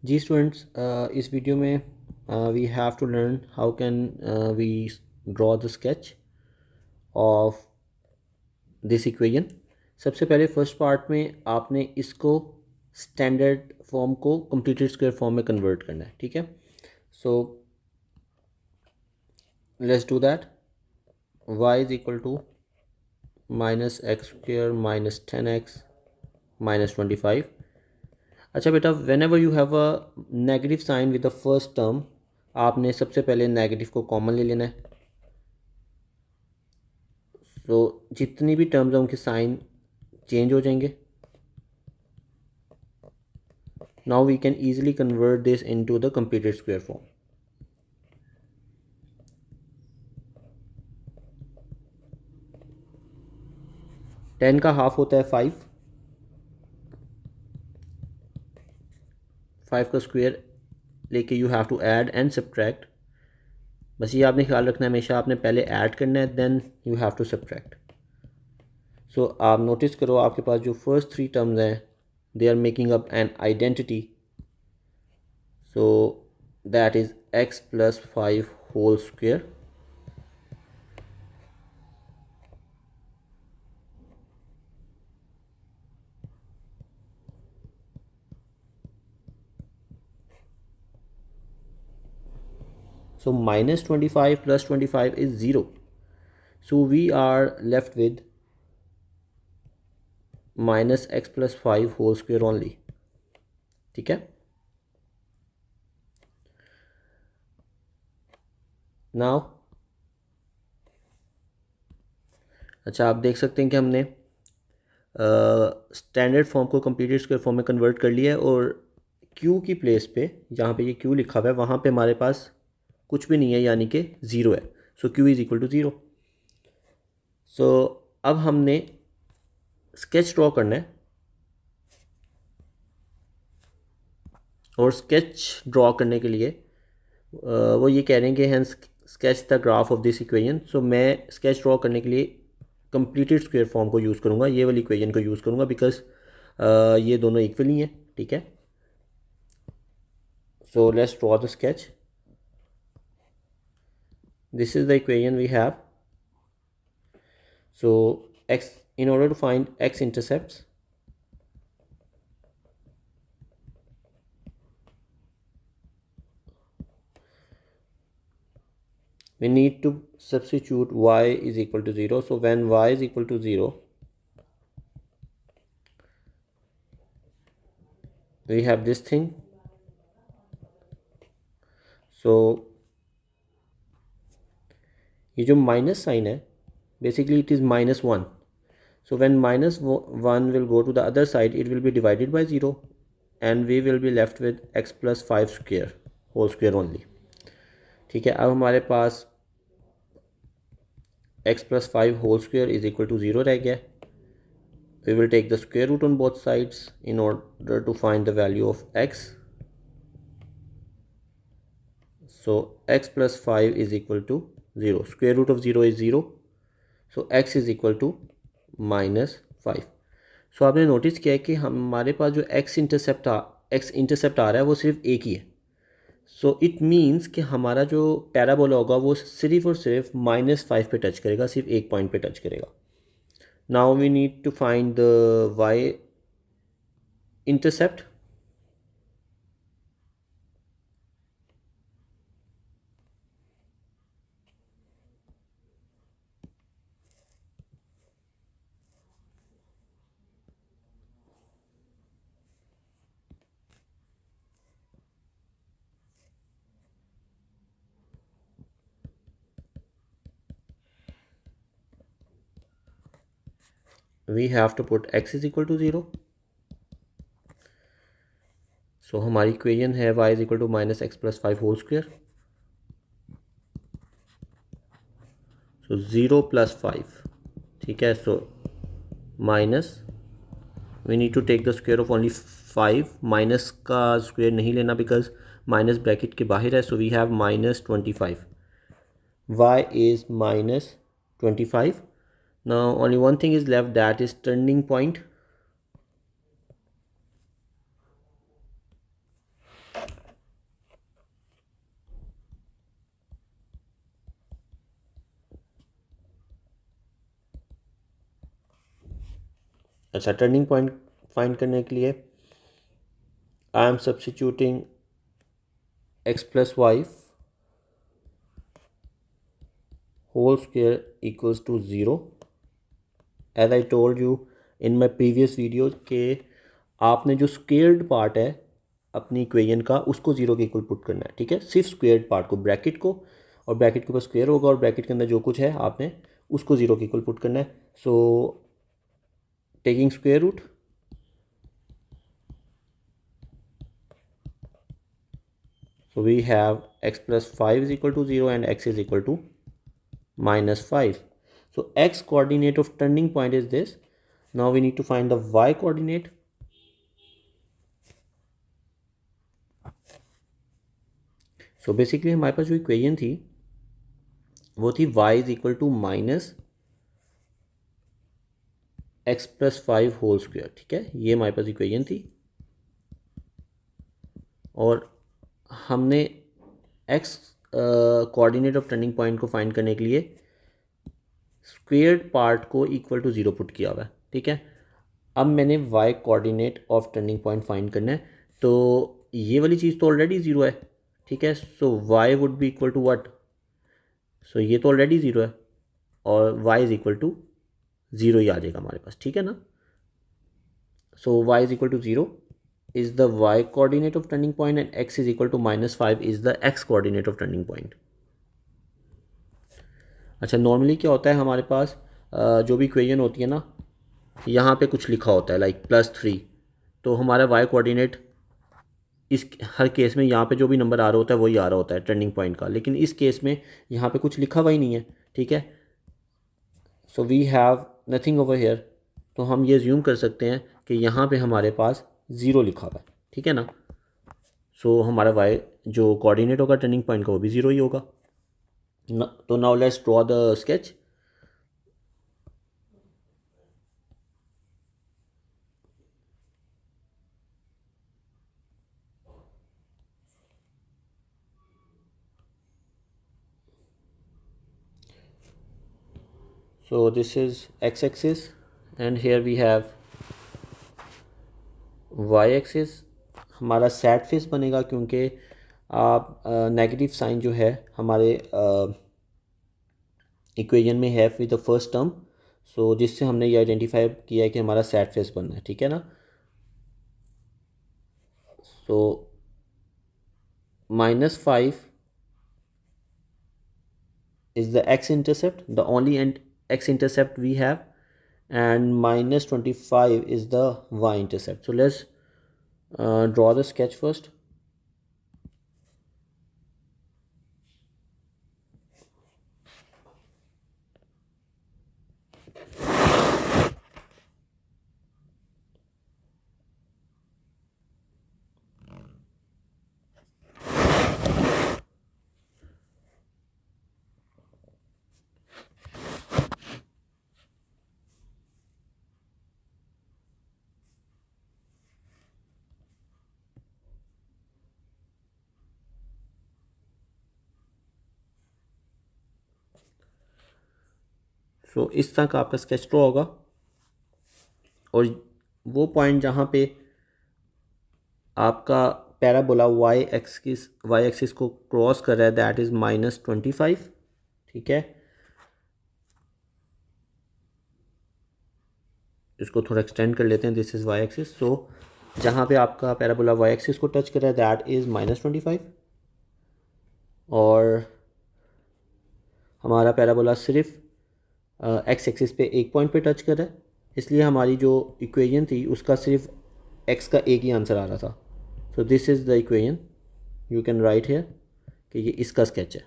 जी students, इस video में we have to learn how can we draw the sketch of this equation. सबसे पहले first part में आपने इसको स्टैंडर्ड फॉर्म को कंप्लीटेड स्क्वायर फॉर्म में कन्वर्ट करना है, ठीक है। So let's do that. y is equal to minus x square minus 10x minus 25। अच्छा बेटा, whenever you have a negative sign with the first term, आपने सबसे पहले नेगेटिव को कॉमन ले लेना है। तो जितनी भी टर्म्स हैं उनके साइन चेंज हो जाएंगे। Now we can easily convert this into the completed square form. 10 का हाफ होता है 5, 5 का स्क्वायर लेके you have to add and subtract. बस ये आपने ख्याल रखना है, हमेशा आपने पहले ऐड करना है, then you have to subtract. सो आप नोटिस करो, आपके पास जो फर्स्ट 3 टर्म्स हैं they are making up an identity. So that is x plus 5 whole square. So minus 25 plus 25 is 0. So we are left with minus x plus 5 whole square only. ठीक है। Now अच्छा, आप देख सकते हैं कि हमने स्टैंडर्ड फॉर्म को कंप्लीटेड स्क्वायर फॉर्म में कन्वर्ट कर लिया है, और q की प्लेस पे जहाँ पे ये q लिखा हुआ है वहाँ पे हमारे पास कुछ भी नहीं है, यानी कि 0 है। सो q इज़ इक्वल टू 0। सो अब हमने स्केच ड्रॉ करना है, और स्केच ड्रॉ करने के लिए वो ये कह रहे हैं कि hence sketch the graph of this equation. So मैं स्केच ड्रॉ करने के लिए कंप्लीटेड स्क्वायर फॉर्म को यूज़ करूँगा, ये वाली इक्वेशन को यूज़ करूँगा, बिकॉज ये दोनों इक्वल ही हैं, ठीक है। So let's draw the sketch. This is the equation we have. So x, in order to find x intercepts, we need to substitute y is equal to 0. So when y is equal to 0, we have this thing. So ये जो minus sign है, basically it is -1. So when -1 will go to the other side, it will be divided by 0, and we will be left with x plus 5 square whole square only. ठीक है। अब हमारे पास x plus 5 whole square is equal to 0 रह गया। We will take the square root on both sides in order to find the value of x. So x plus 5 is equal to 0. Square root of 0 is 0. So x is equal to -5. सो आपने notice किया है कि हमारे पास जो x intercept आ रहा है वो सिर्फ एक ही है। सो इट मीन्स कि हमारा जो पैराबोला होगा वो सिर्फ और सिर्फ -5 पे टच करेगा, सिर्फ एक पॉइंट पे टच करेगा। Now we need to find the y intercept. We have to put x is equal to 0. So हमारी इक्वेशन है y is equal to minus x plus 5 whole square. So 0 plus 5, ठीक है। So minus, we need to take the square of only 5। Minus का square नहीं लेना because minus bracket के बाहर है। So we have -25। y is -25. Now only one thing is left, that is turning point. अच्छा, turning point फाइंड करने के लिए I am substituting x plus y whole square equals to 0. As I told you in my previous video कि आपने जो squared part है अपनी इक्वेशन का उसको 0 के इक्वल पुट करना है, ठीक है। सिर्फ स्क्वेयर्ड पार्ट को, ब्रैकेट को, और ब्रैकेट के ऊपर स्क्वेयर होगा और ब्रैकेट के अंदर जो कुछ है आपने उसको 0 के इक्वल पुट करना है। So taking square root, so we have x plus 5 is equal to 0 and x is equal to minus 5. So x coordinate of turning point is this. Now we need to find the y coordinate. So basically हमारे पास जो equation थी वो थी y is equal to minus x plus 5 whole square, ठीक है। ये हमारे पास equation थी और हमने x coordinate of turning point को फाइंड करने के लिए स्क्वेयर्ड पार्ट को इक्वल टू 0 पुट किया हुआ है, ठीक है। अब मैंने y coordinate of turning point find करना है, तो ये वाली चीज़ तो ऑलरेडी 0 है, ठीक है। So y would be equal to what, so ये तो ऑलरेडी 0 है और y इज़ इक्वल टू 0 ही आ जाएगा हमारे पास, ठीक है ना। So y is equal to 0 is the y coordinate of turning point and x is equal to minus 5 is the x coordinate of turning point. अच्छा, नॉर्मली क्या होता है हमारे पास जो भी इक्वेशन होती है ना, यहाँ पे कुछ लिखा होता है लाइक +3, तो हमारा y कोऑर्डिनेट इस हर केस में यहाँ पे जो भी नंबर आ रहा होता है वही आ रहा होता है टर्निंग पॉइंट का, लेकिन इस केस में यहाँ पे कुछ लिखा हुआ ही नहीं है, ठीक है। So we have nothing over here, तो हम ये ज्यूम कर सकते हैं कि यहाँ पे हमारे पास 0 लिखा हुआ है, ठीक है ना। सो हमारा y जो कोऑर्डिनेट होगा टर्निंग पॉइंट का वो भी 0 ही होगा। तो now let's draw the sketch. So this is x-axis and here we have y-axis. हमारा सैड फेस बनेगा क्योंकि आप नेगेटिव साइन जो है हमारे इक्वेशन में है विद द फर्स्ट टर्म, सो जिससे हमने ये आइडेंटिफाई किया है कि हमारा सैड फेस बनना है, ठीक है ना। सो -5 is the x-intercept, the only x-intercept we have, and -25 is the y-intercept. So let's draw the sketch first. सो इस तरह का आपका स्केच ड्रॉ होगा और वो पॉइंट जहाँ पे आपका पैराबोला y एक्सिस को क्रॉस कर रहा है दैट इज़ -25, ठीक है। इसको थोड़ा एक्सटेंड कर लेते हैं, दिस इज़ y एक्सिस। सो जहाँ पे आपका पैराबोला y एक्सिस को टच कर रहा है दैट इज़ -25 और हमारा पैराबोला सिर्फ x एक्सिस पे एक पॉइंट पे टच कर रहा है, इसलिए हमारी जो इक्वेशन थी उसका सिर्फ x का एक ही आंसर आ रहा था। So this is the equation, you can write here कि ये इसका स्केच है।